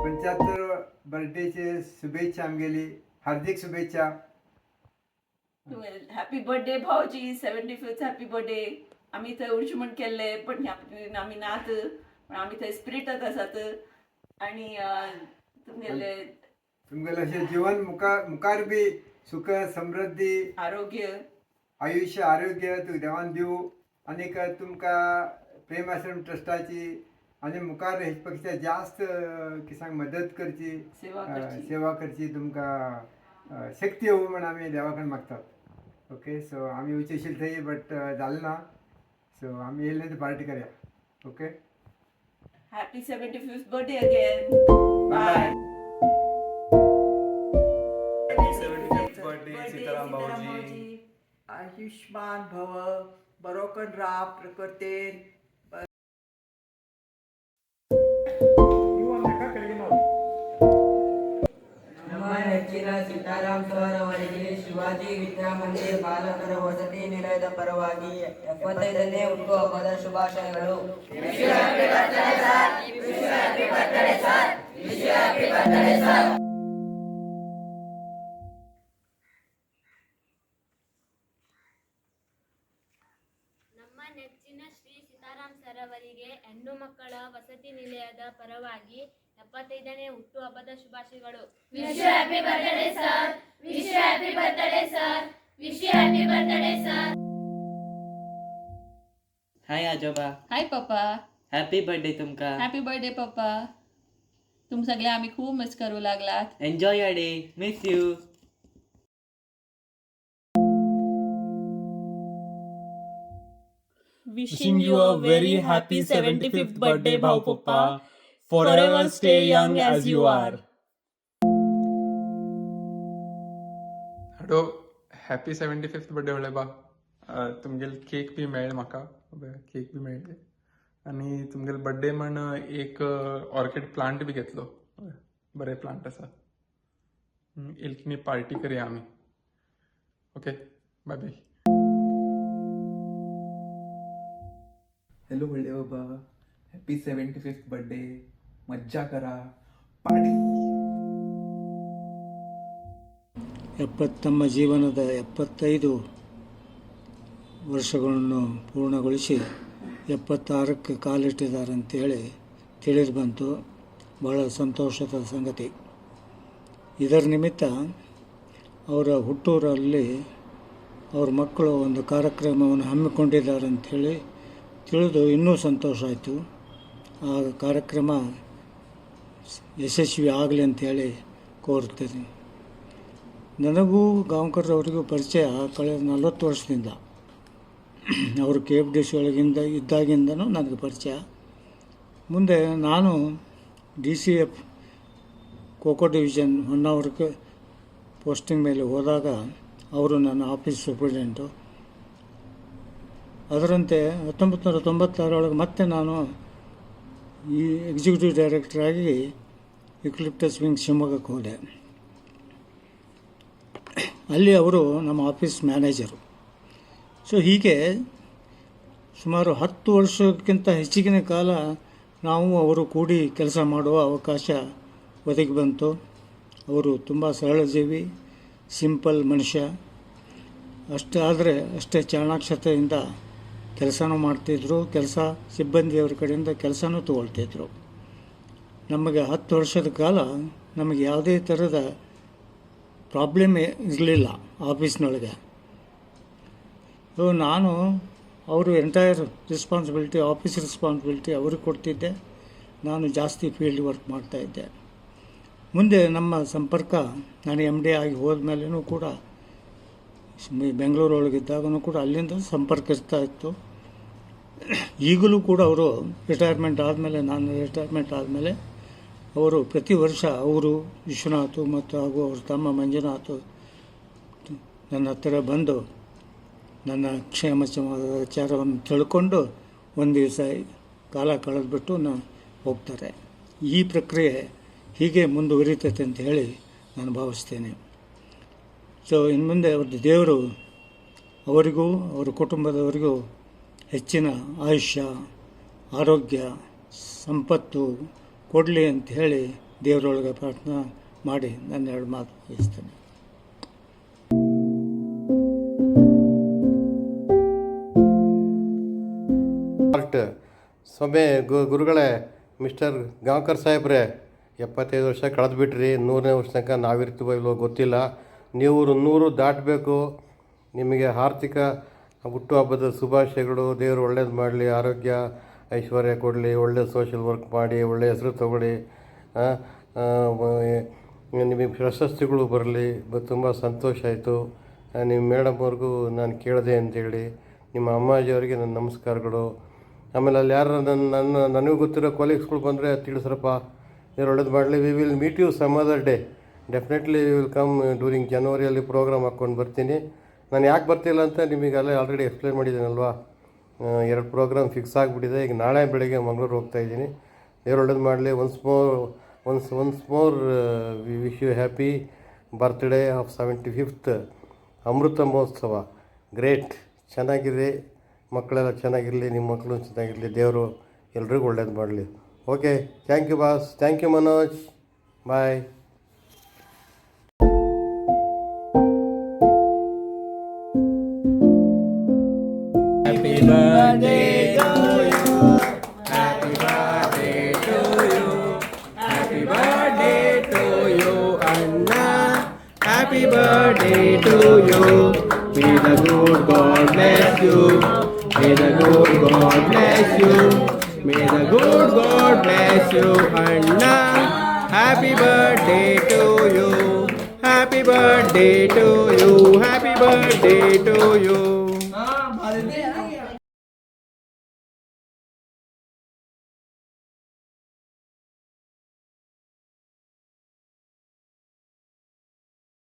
पंच्याहत्तर बर्थडेचे शुभेच्छा आमगेली, हार्दिक शुभेच्छा. हॅपी बर्थडे भाऊजी, 75th हॅपी बर्थडे. आम्ही थंय उर्चुमण केल्ले, पण आम्ही नात, पण आम्ही थंय स्पिरिटात आसात. आणि तुमगेले अशें जीवन मुखार बी सुख समृद्धी आरोग्य आयुष्य आरोग्य तू देवान दिवं. आनीक तुमकां प्रेम आश्रम ट्रस्टाची आनी मुखार हेचे पेक्षा जास्त किसांक मदत करची, सेवा करची तुमकां शक्ती येवं म्हण आमी देवा कडेन मागतात. ओके, सो आमी वचशील थंय, बट जालें ना. सो आमी येयले ती पार्टी करया. Okay, happy 75th birthday again. Bye. Birthday Sitaram भाऊजी. आयुष्मान भव, बरोकन राव प्रकृतेन. ನಮ್ಮ ನೆಚ್ಚಿನ ಸೀತಾರಾಮ್ ಸರ್ ಅವರಿಗೆ ಶಿವಾಜಿ ವಿದ್ಯಾಮಂದಿರ್ ಬಾಲಕರ ವಸತಿ ನಿಲಯದ ಪರವಾಗಿ 75ನೇ ಹುಟ್ಟುಹಬ್ಬದ ಶುಭಾಶಯಗಳು. ನಮ್ಮ ನೆಚ್ಚಿನ ಶ್ರೀ ಸೀತಾರಾಮ್ ಸರ್ ಅವರಿಗೆ ಹೆಣ್ಣು ಮಕ್ಕಳ ವಸತಿ ನಿಲಯದ ಪರವಾಗಿ 75ನೇ ಹುಟ್ಟುಹಬ್ಬದ ಶುಭಾಶಯಗಳು. हाय आजोबा. हाय पप्पा. हॅपी बर्थडे तुमका. हॅपी बर्थडे पप्पा. तुम सगळे आम्ही खूप मिस करू लागलात. Enjoy your day. Miss you. Wishing you a very happy 75th birthday, Bhau Papa. Forever stay young as you are. Hello, happy 75th birthday होले बा. तुमगेल केक बी मेळ्ळे म्हाका, केक बी मेळ्ळे. आनी तुमगेल बर्थडे म्हण एक ऑर्कीड प्लांट बी घेतलो. बरे प्लांट आसा. इल्ली पार्टी करया आमी. Okay, bye bye. हॅलो व्हडले बाबा, हॅपी 75th बर्थडे. मज्जा करा, पार्टी. ತಮ್ಮ ಜೀವನದ 75 ವರ್ಷಗಳನ್ನು ಪೂರ್ಣಗೊಳಿಸಿ 76ಕ್ಕೆ ಕಾಲಿಟ್ಟಿದ್ದಾರೆ ಅಂತೇಳಿ ತಿಳಿದು ಬಂತು. ಭಾಳ ಸಂತೋಷದ ಸಂಗತಿ. ಇದರ ನಿಮಿತ್ತ ಅವರ ಹುಟ್ಟೂರಲ್ಲಿ ಅವ್ರ ಮಕ್ಕಳು ಒಂದು ಕಾರ್ಯಕ್ರಮವನ್ನು ಹಮ್ಮಿಕೊಂಡಿದ್ದಾರೆ ಅಂಥೇಳಿ ತಿಳಿದು ಇನ್ನೂ ಸಂತೋಷ ಆಯಿತು. ಆ ಕಾರ್ಯಕ್ರಮ ಯಶಸ್ವಿ ಆಗಲಿ ಅಂಥೇಳಿ ಕೋರುತ್ತೇನೆ. ನನಗೂ ಗಾಂವ್ಕರ್ ಅವರಿಗೂ ಪರಿಚಯ ಕಳೆದ 40 ವರ್ಷದಿಂದ. ಅವರು KFDC ಒಳಗಿಂದ ಇದ್ದಾಗಿಂದನೂ ನನಗೆ ಪರಿಚಯ. ಮುಂದೆ ನಾನು DCF ಕೋಕೋ ಡಿವಿಷನ್ ಹೊನ್ನಾವರಕ್ಕೆ ಪೋಸ್ಟಿಂಗ್ ಮೇಲೆ ಹೋದಾಗ ಅವರು ನನ್ನ ಆಫೀಸ್ ಸೂಪರಿಂಟೆಂಟು. ಅದರಂತೆ 1996 ಮತ್ತೆ ನಾನು ಈ ಎಕ್ಸಿಕ್ಯೂಟಿವ್ ಡೈರೆಕ್ಟರಾಗಿ ಯುಕಲಿಪ್ಟಸ್ ವಿಂಗ್ ಶಿವಮೊಗ್ಗಕ್ಕೆ ಹೋದೆ. ಅಲ್ಲಿ ಅವರು ನಮ್ಮ ಆಫೀಸ್ ಮ್ಯಾನೇಜರು. ಸೊ ಹೀಗೆ ಸುಮಾರು 10 ವರ್ಷಕ್ಕಿಂತ ಹೆಚ್ಚಿನ ಕಾಲ ನಾವು ಅವರು ಕೂಡಿ ಕೆಲಸ ಮಾಡುವ ಅವಕಾಶ ಒದಗಿ ಬಂತು. ಅವರು ತುಂಬ ಸರಳ ಜೀವಿ, ಸಿಂಪಲ್ ಮನುಷ್ಯ. ಅಷ್ಟೇ ಚಾಣಾಕ್ಷತೆಯಿಂದ ಕೆಲಸನೂ ಮಾಡ್ತಿದ್ರು. ಸಿಬ್ಬಂದಿಯವ್ರ ಕಡೆಯಿಂದ ಕೆಲಸನೂ ತಗೊಳ್ತಿದ್ರು. ನಮಗೆ 10 ವರ್ಷದ ಕಾಲ ನಮಗೆ ಯಾವುದೇ ಥರದ ಪ್ರಾಬ್ಲಮ್ ಇರಲಿಲ್ಲ ಆಫೀಸ್ನೊಳಗೆ. ಸೊ ನಾನು ಅವರು ಎಂಟೈರ್ ರೆಸ್ಪಾನ್ಸಿಬಿಲಿಟಿ, ಆಫೀಸ್ ರೆಸ್ಪಾನ್ಸಿಬಿಲಿಟಿ ಅವ್ರಿಗೆ ಕೊಡ್ತಿದ್ದೆ. ನಾನು ಜಾಸ್ತಿ ಫೀಲ್ಡ್ ವರ್ಕ್ ಮಾಡ್ತಾಯಿದ್ದೆ. ಮುಂದೆ ನಮ್ಮ ಸಂಪರ್ಕ ನಾನು MD ಆಗಿ ಹೋದ್ಮೇಲೂ ಕೂಡ ಬೆಂಗಳೂರೊಳಗಿದ್ದಾಗೂ ಕೂಡ ಅಲ್ಲಿಂದ ಸಂಪರ್ಕ ಇರ್ತಾ ಇತ್ತು. ಈಗಲೂ ಕೂಡ ಅವರು ನಾನು ರಿಟೈರ್ಮೆಂಟ್ ಆದಮೇಲೆ ಅವರು ಪ್ರತಿ ವರ್ಷ ಅವರು ವಿಶ್ವನಾಥ್ ಮತ್ತು ಹಾಗೂ ಅವ್ರ ತಮ್ಮ ಮಂಜುನಾಥ್ ನನ್ನ ಹತ್ತಿರ ಬಂದು ನನ್ನ ಕ್ಷೇಮ ಸಮಾಚಾರವನ್ನು ತಿಳ್ಕೊಂಡು ಒಂದು ದಿವಸ ಕಾಲ ಕಳೆದ್ಬಿಟ್ಟು ಹೋಗ್ತಾರೆ. ಈ ಪ್ರಕ್ರಿಯೆ ಹೀಗೆ ಮುಂದುವರಿತೈತೆ ಅಂತ ಹೇಳಿ ನಾನು ಭಾವಿಸ್ತೇನೆ. ಸೊ ಇನ್ನು ಮುಂದೆ ಅವ್ರದ್ದು ದೇವರು ಅವರಿಗೂ ಅವರ ಕುಟುಂಬದವರಿಗೂ ಹೆಚ್ಚಿನ ಆಯುಷ್ಯ ಆರೋಗ್ಯ ಸಂಪತ್ತು ಕೊಡಲಿ ಅಂತ ಹೇಳಿ ದೇವರೊಳಗೆ ಪ್ರಾರ್ಥನೆ ಮಾಡಿ ನನ್ನ 2 ಮಾತು ಮುಗಿಸ್ತೇನೆ. ಸೊಮ್ಮೆ ಗುರುಗಳೇ, ಮಿಸ್ಟರ್ ಗಾಂವ್ಕರ್ ಸಾಹೇಬ್ರೆ, 75 ವರ್ಷ ಕಳೆದುಬಿಟ್ರಿ. 100ನೇ ವರ್ಷ ತನಕ ನಾವಿರ್ತೀವೋ ಇಲ್ವೋ ಗೊತ್ತಿಲ್ಲ. ನೀವು 100 ದಾಟಬೇಕು. ನಿಮಗೆ ಆರ್ಥಿಕ ಹುಟ್ಟುಹಬ್ಬದ ಶುಭಾಶಯಗಳು. ದೇವರು ಒಳ್ಳೇದು ಮಾಡಲಿ, ಆರೋಗ್ಯ ಐಶ್ವರ್ಯ ಕೊಡಲಿ, ಒಳ್ಳೆ ಸೋಷಿಯಲ್ ವರ್ಕ್ ಮಾಡಿ, ಒಳ್ಳೆಯ ಹೆಸರು ತಗೊಳ್ಳಿ, ನಿಮಗೆ ಪ್ರಶಸ್ತಿಗಳು ಬರಲಿ. ತುಂಬ ಸಂತೋಷ ಆಯಿತು. ನಿಮ್ಮ ಮೇಡಮ್ ಅವ್ರಿಗೂ ನಾನು ಕೇಳಿದೆ ಅಂತೇಳಿ, ನಿಮ್ಮ ಅಮ್ಮಾಜಿಯವರಿಗೆ ನನ್ನ ನಮಸ್ಕಾರಗಳು. ಆಮೇಲೆ ಅಲ್ಲಿ ಯಾರು ನನಗೂ ಗೊತ್ತಿರೋ ಕೊಲೀಗ್ಸ್ಗಳು ಬಂದರೆ ತಿಳಿಸ್ರಪ್ಪ, ದೇವ್ರು ಒಳ್ಳೇದು ಮಾಡಲಿ. We will meet you some other day. Definitely we will come during ಜನವರಿಯಲ್ಲಿ ಪ್ರೋಗ್ರಾಮ್ ಹಾಕ್ಕೊಂಡು ಬರ್ತೀನಿ. ನಾನು ಯಾಕೆ ಬರ್ತಿಲ್ಲ ಅಂತ ನಿಮಗೆ ಅಲ್ಲೇ ಆಲ್ರೆಡಿ ಎಕ್ಸ್ಪ್ಲೇನ್ ಮಾಡಿದ್ದೀನಲ್ವಾ. 2 ಪ್ರೋಗ್ರಾಮ್ ಫಿಕ್ಸ್ ಆಗಿಬಿಟ್ಟಿದೆ. ಈಗ ನಾಳೆ ಬೆಳಗ್ಗೆ ಮಂಗಳೂರು ಹೋಗ್ತಾಯಿದ್ದೀನಿ. ದೇವ್ರು ಒಳ್ಳೇದು ಮಾಡಲಿ. Once more we wish you happy birthday of 75th ಅಮೃತ ಮಹೋತ್ಸವ. ಗ್ರೇಟ್, ಚೆನ್ನಾಗಿದೆ. ಮಕ್ಕಳೆಲ್ಲ ಚೆನ್ನಾಗಿರಲಿ, ನಿಮ್ಮ ಮಕ್ಕಳು ಚೆನ್ನಾಗಿರಲಿ. ದೇವರು ಎಲ್ರಿಗೂ ಒಳ್ಳೇದು ಮಾಡಲಿ. Okay, thank you boss. Thank you Manoj. Bye. Happy birthday to you. Happy birthday to you. Happy birthday to you, Anna. Happy birthday to you. May the good God bless you. May the good God bless you. May the good God bless you, Anna. Happy birthday to you. Happy birthday to you. Happy birthday to you.